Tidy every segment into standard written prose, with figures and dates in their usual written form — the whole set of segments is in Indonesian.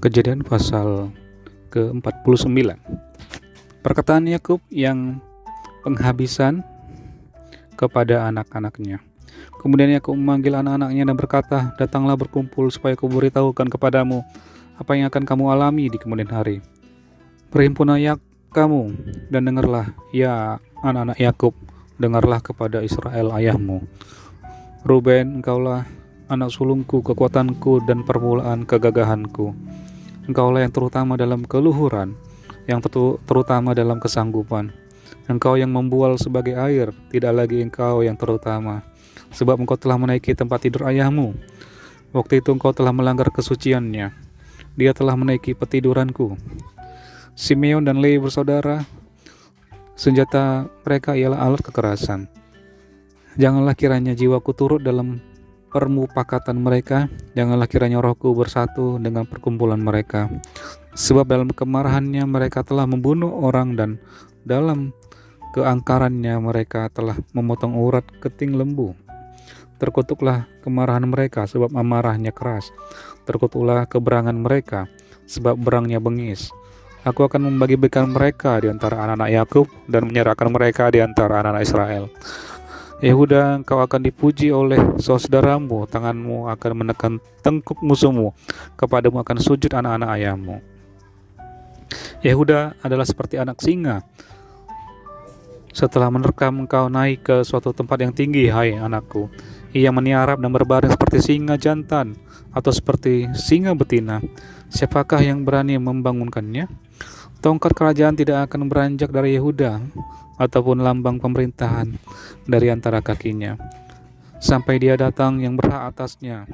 Kejadian pasal ke-49. Perkataan Yakub yang penghabisan kepada anak-anaknya. Kemudian Yakub memanggil anak-anaknya dan berkata, "Datanglah berkumpul supaya kuberitahukan kepadamu apa yang akan kamu alami di kemudian hari. Perhimpunlah kamu dan dengarlah, ya anak-anak Yakub, dengarlah kepada Israel ayahmu. Ruben, engkaulah anak sulungku, kekuatanku dan permulaan kegagahanku. Engkaulah yang terutama dalam keluhuran, yang terutama dalam kesanggupan. Engkau yang membual sebagai air, tidak lagi engkau yang terutama, sebab engkau telah menaiki tempat tidur ayahmu. Waktu itu engkau telah melanggar kesuciannya. Dia telah menaiki petiduranku." Simeon dan Lewi bersaudara, senjata mereka ialah alat kekerasan. Janganlah kiranya jiwaku turut dalam permupakatan mereka, janganlah kiranya rohku bersatu dengan perkumpulan mereka. Sebab dalam kemarahannya mereka telah membunuh orang, dan dalam keangkarannya mereka telah memotong urat keting lembu. Terkutuklah kemarahan mereka, sebab amarahnya keras. Terkutuklah keberangan mereka, sebab berangnya bengis. Aku akan membagi-bagikan mereka di antara anak-anak Yakub dan menyerahkan mereka di antara anak-anak Israel. Yehuda, engkau akan dipuji oleh saudaramu, tanganmu akan menekan tengkuk musuhmu, kepadamu akan sujud anak-anak ayahmu. Yehuda adalah seperti anak singa. Setelah menerkam engkau naik ke suatu tempat yang tinggi, hai anakku. Ia meniarap dan berbaring seperti singa jantan atau seperti singa betina. Siapakah yang berani membangunkannya? Tongkat kerajaan tidak akan beranjak dari Yehuda, ataupun lambang pemerintahan dari antara kakinya, sampai dia datang yang berhak atasnya.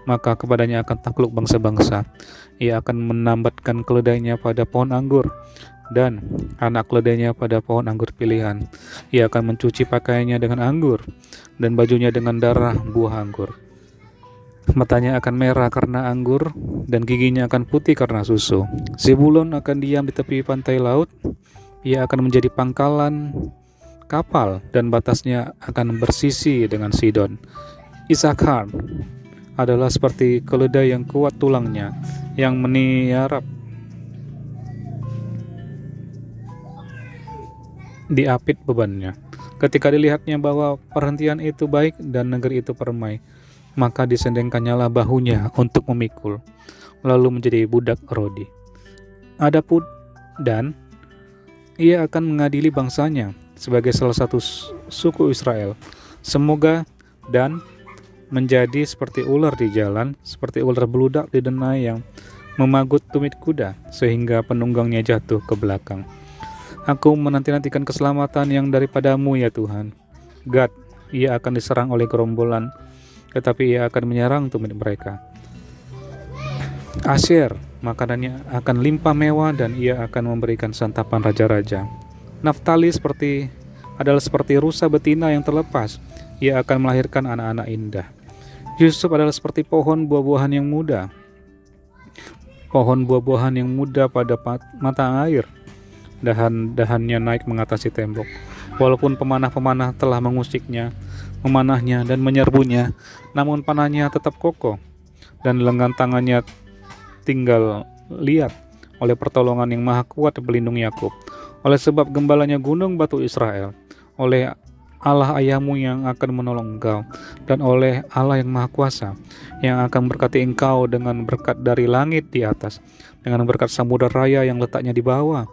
Maka kepadanya akan takluk bangsa-bangsa. Ia akan menambatkan keledainya pada pohon anggur, dan anak keledainya pada pohon anggur pilihan. Ia akan mencuci pakaiannya dengan anggur, dan bajunya dengan darah buah anggur. Matanya akan merah karena anggur, dan giginya akan putih karena susu. Zebulon akan diam di tepi pantai laut. Ia akan menjadi pangkalan kapal, dan batasnya akan bersisi dengan Sidon. Isakar adalah seperti keledai yang kuat tulangnya, yang meniarap diapit bebannya. Ketika dilihatnya bahwa perhentian itu baik dan negeri itu permai, maka disendengkannyalah bahunya untuk memikul, lalu menjadi budak Rodi. Adapun Dan, ia akan mengadili bangsanya sebagai salah satu suku Israel. Semoga Dan menjadi seperti ular di jalan, seperti ular beludak di denai yang memagut tumit kuda, sehingga penunggangnya jatuh ke belakang. Aku menanti-nantikan keselamatan yang daripadamu, ya Tuhan. Gad, ia akan diserang oleh gerombolan, tetapi ia akan menyerang tumit mereka. Asyer, makanannya akan limpah mewah, dan ia akan memberikan santapan raja-raja. Naftali adalah seperti rusa betina yang terlepas. Ia akan melahirkan anak-anak indah. Yusuf adalah seperti pohon buah-buahan yang muda. Pohon buah-buahan yang muda pada mata air. Dahan-dahannya naik mengatasi tembok. Walaupun pemanah-pemanah telah mengusiknya, memanahnya dan menyerbunya, namun panahnya tetap kokoh, dan lengan tangannya tinggal liat oleh pertolongan yang maha kuat pelindung Yakub, oleh sebab gembalanya gunung batu Israel, oleh Allah ayahmu yang akan menolong engkau, dan oleh Allah yang maha kuasa yang akan berkati engkau dengan berkat dari langit di atas, dengan berkat samudera raya yang letaknya di bawah,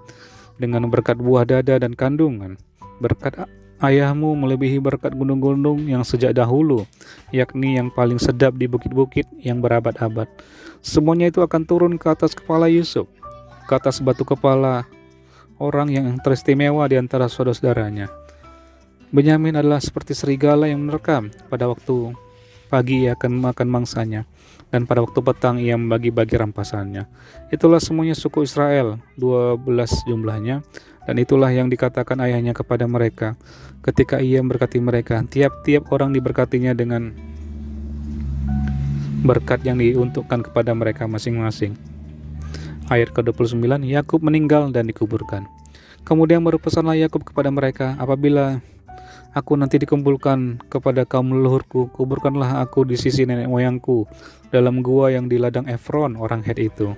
dengan berkat buah dada dan kandungan. Berkat ayahmu melebihi berkat gunung-gunung yang sejak dahulu, yakni yang paling sedap di bukit-bukit yang berabad-abad. Semuanya itu akan turun ke atas kepala Yusuf, ke atas batu kepala orang yang teristimewa di antara saudara-saudaranya. Benyamin adalah seperti serigala yang menerkam. Pada waktu pagi ia akan makan mangsanya, dan pada waktu petang ia membagi-bagi rampasannya. Itulah semuanya suku Israel, 12 jumlahnya, dan itulah yang dikatakan ayahnya kepada mereka ketika ia memberkati mereka. Tiap-tiap orang diberkatinya dengan berkat yang diuntukkan kepada mereka masing-masing. Ayat ke-29, Yakub meninggal dan dikuburkan. Kemudian berpesanlah Yakub kepada mereka, apabila aku nanti dikumpulkan kepada kaum leluhurku, kuburkanlah aku di sisi nenek moyangku, dalam gua yang di ladang Efron orang Het itu,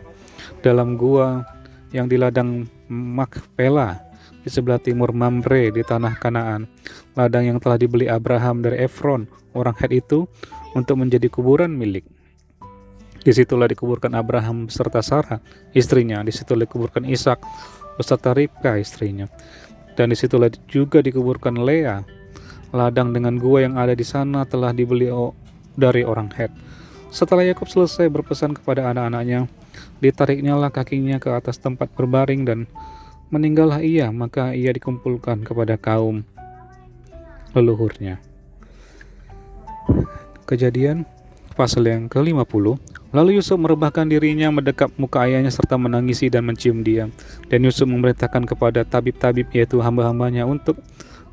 dalam gua yang di ladang Makpela, di sebelah timur Mamre di tanah Kanaan, ladang yang telah dibeli Abraham dari Efron orang Het itu untuk menjadi kuburan milik. Disitulah dikuburkan Abraham beserta Sarah istrinya, disitulah dikuburkan Ishak beserta Ribka istrinya, dan disitulah juga dikuburkan Lea. Ladang dengan gua yang ada di sana telah dibeli dari orang Het. Setelah Yakub selesai berpesan kepada anak-anaknya, ditariknyalah kakinya ke atas tempat berbaring dan meninggallah ia, maka ia dikumpulkan kepada kaum leluhurnya. Kejadian pasal yang ke-50. Lalu Yusuf merebahkan dirinya mendekap muka ayahnya serta menangisi dan mencium dia. Dan Yusuf memerintahkan kepada tabib-tabib, yaitu hamba-hambanya, untuk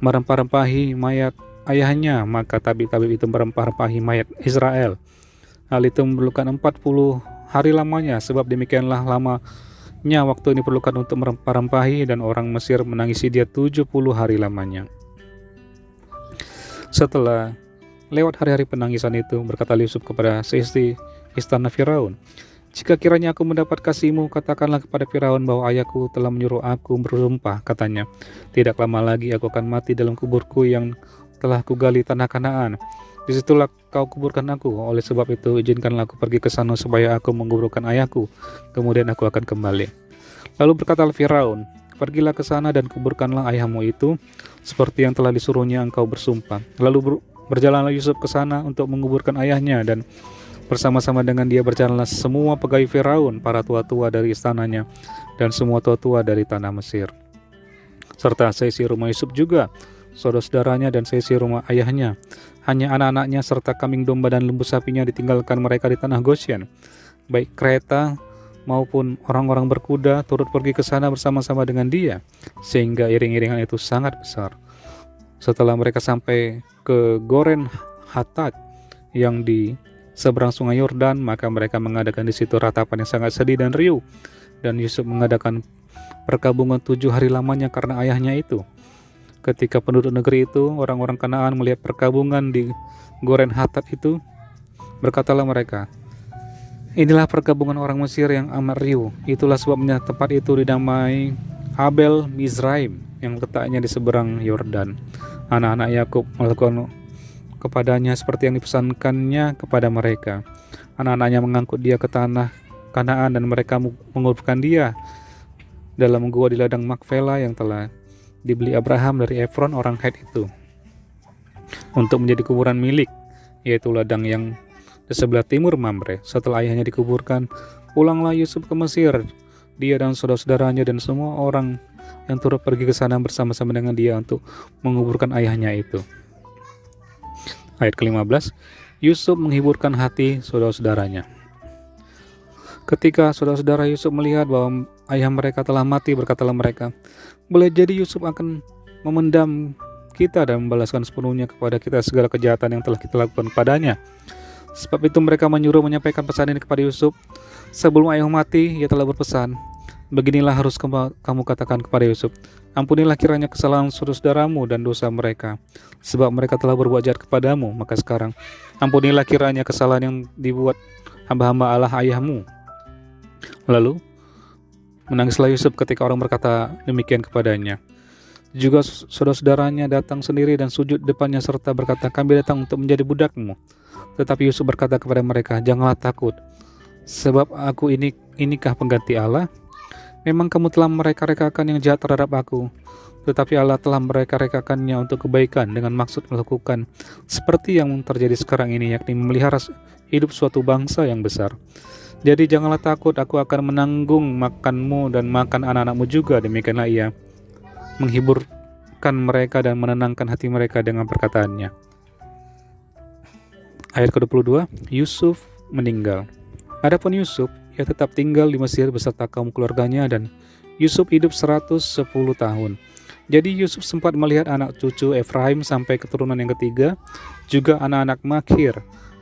merempah-rempahi mayat ayahnya. Maka tabib-tabib itu merempah-rempahi mayat Israel. Hal itu memerlukan 40 hari lamanya, sebab demikianlah lamanya waktu ini diperlukan untuk merempah-rempahi, dan orang Mesir menangisi dia 70 hari lamanya. Setelah lewat hari-hari penangisan itu, berkata Yusuf kepada seistri istana Firaun, "Jika kiranya aku mendapat kasihmu, katakanlah kepada Firaun bahwa ayahku telah menyuruh aku bersumpah," katanya, "tidak lama lagi aku akan mati dalam kuburku yang telah kugali tanah Kanaan. Disitulah kau kuburkan aku. Oleh sebab itu izinkanlah aku pergi ke sana supaya aku menguburkan ayahku, kemudian aku akan kembali." Lalu berkata Firaun, "Pergilah ke sana dan kuburkanlah ayahmu itu seperti yang telah disuruhnya engkau bersumpah." Lalu berjalanlah Yusuf ke sana untuk menguburkan ayahnya, dan bersama-sama dengan dia berjalanlah semua pegawai Firaun, para tua-tua dari istananya, dan semua tua-tua dari tanah Mesir, serta seisi rumah Yusuf juga, saudara-saudaranya dan seisi rumah ayahnya. Hanya anak-anaknya serta kambing domba dan lembu sapinya ditinggalkan mereka di tanah Goshen. Baik kereta maupun orang-orang berkuda turut pergi ke sana bersama-sama dengan dia, sehingga iring-iringan itu sangat besar. Setelah mereka sampai ke Goren Hatat yang di seberang sungai Yordan, maka mereka mengadakan di situ ratapan yang sangat sedih dan riuh, dan Yusuf mengadakan perkabungan 7 hari lamanya karena ayahnya itu. Ketika penduduk negeri itu, orang-orang Kanaan, melihat perkabungan di Goren Hatat itu, berkatalah mereka, "Inilah perkabungan orang Mesir yang amat riuh." Itulah sebabnya tempat itu dinamai Abel Mizraim, yang letaknya di seberang Yordan. Anak-anak Yakub melakukan kepadanya seperti yang dipesankannya kepada mereka. Anak-anaknya mengangkut dia ke tanah Kanaan, dan mereka menguburkan dia dalam gua di ladang Makpela yang telah dibeli Abraham dari Efron orang Het itu, untuk menjadi kuburan milik, yaitu ladang yang di sebelah timur Mamre. Setelah ayahnya dikuburkan, pulanglah Yusuf ke Mesir, dia dan saudara-saudaranya dan semua orang yang turut pergi ke sana bersama-sama dengan dia untuk menguburkan ayahnya itu. Ayat ke-15, Yusuf menghiburkan hati saudara-saudaranya. Ketika saudara-saudara Yusuf melihat bahwa ayah mereka telah mati, berkatalah mereka, "Boleh jadi Yusuf akan memendam kita dan membalaskan sepenuhnya kepada kita segala kejahatan yang telah kita lakukan kepadanya." Sebab itu mereka menyuruh menyampaikan pesan ini kepada Yusuf. Sebelum ayah mati, ia telah berpesan, "Beginilah harus kamu katakan kepada Yusuf, ampunilah kiranya kesalahan saudara-saudaramu dan dosa mereka, sebab mereka telah berbuat jahat kepadamu. Maka sekarang ampunilah kiranya kesalahan yang dibuat hamba-hamba Allah ayahmu." Lalu menangislah Yusuf ketika orang berkata demikian kepadanya. Juga saudara-saudaranya datang sendiri dan sujud depannya serta berkata, "Kami datang untuk menjadi budakmu." Tetapi Yusuf berkata kepada mereka, "Janganlah takut, sebab aku inikah pengganti Allah? Memang kamu telah mereka-rekakan yang jahat terhadap aku, tetapi Allah telah mereka-rekakannya untuk kebaikan dengan maksud melakukan seperti yang terjadi sekarang ini, yakni memelihara hidup suatu bangsa yang besar. Jadi janganlah takut, aku akan menanggung makanmu dan makan anak-anakmu juga." Demikianlah ia menghiburkan mereka dan menenangkan hati mereka dengan perkataannya. Ayat ke-22, Yusuf meninggal. Adapun Yusuf, ia tetap tinggal di Mesir beserta kaum keluarganya, dan Yusuf hidup 110 tahun. Jadi Yusuf sempat melihat anak cucu Efraim sampai keturunan yang ketiga, juga anak-anak Makhir,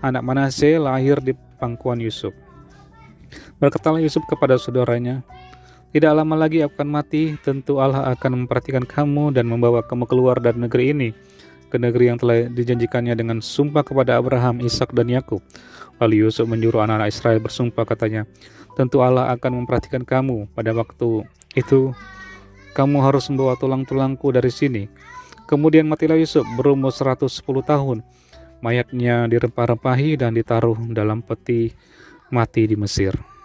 anak Manasye, lahir di pangkuan Yusuf. Berkatalah Yusuf kepada saudaranya, "Tidak lama lagi aku akan mati, tentu Allah akan memperhatikan kamu dan membawa kamu keluar dari negeri ini, ke negeri yang telah dijanjikannya dengan sumpah kepada Abraham, Ishak dan Yakub. Lalu Yusuf menyuruh anak-anak Israel bersumpah, katanya, tentu Allah akan memperhatikan kamu. Pada waktu itu kamu harus membawa tulang-tulangku dari sini. Kemudian matilah Yusuf berumur 110 tahun. Mayatnya dirempah-rempahi dan ditaruh dalam peti mati di Mesir.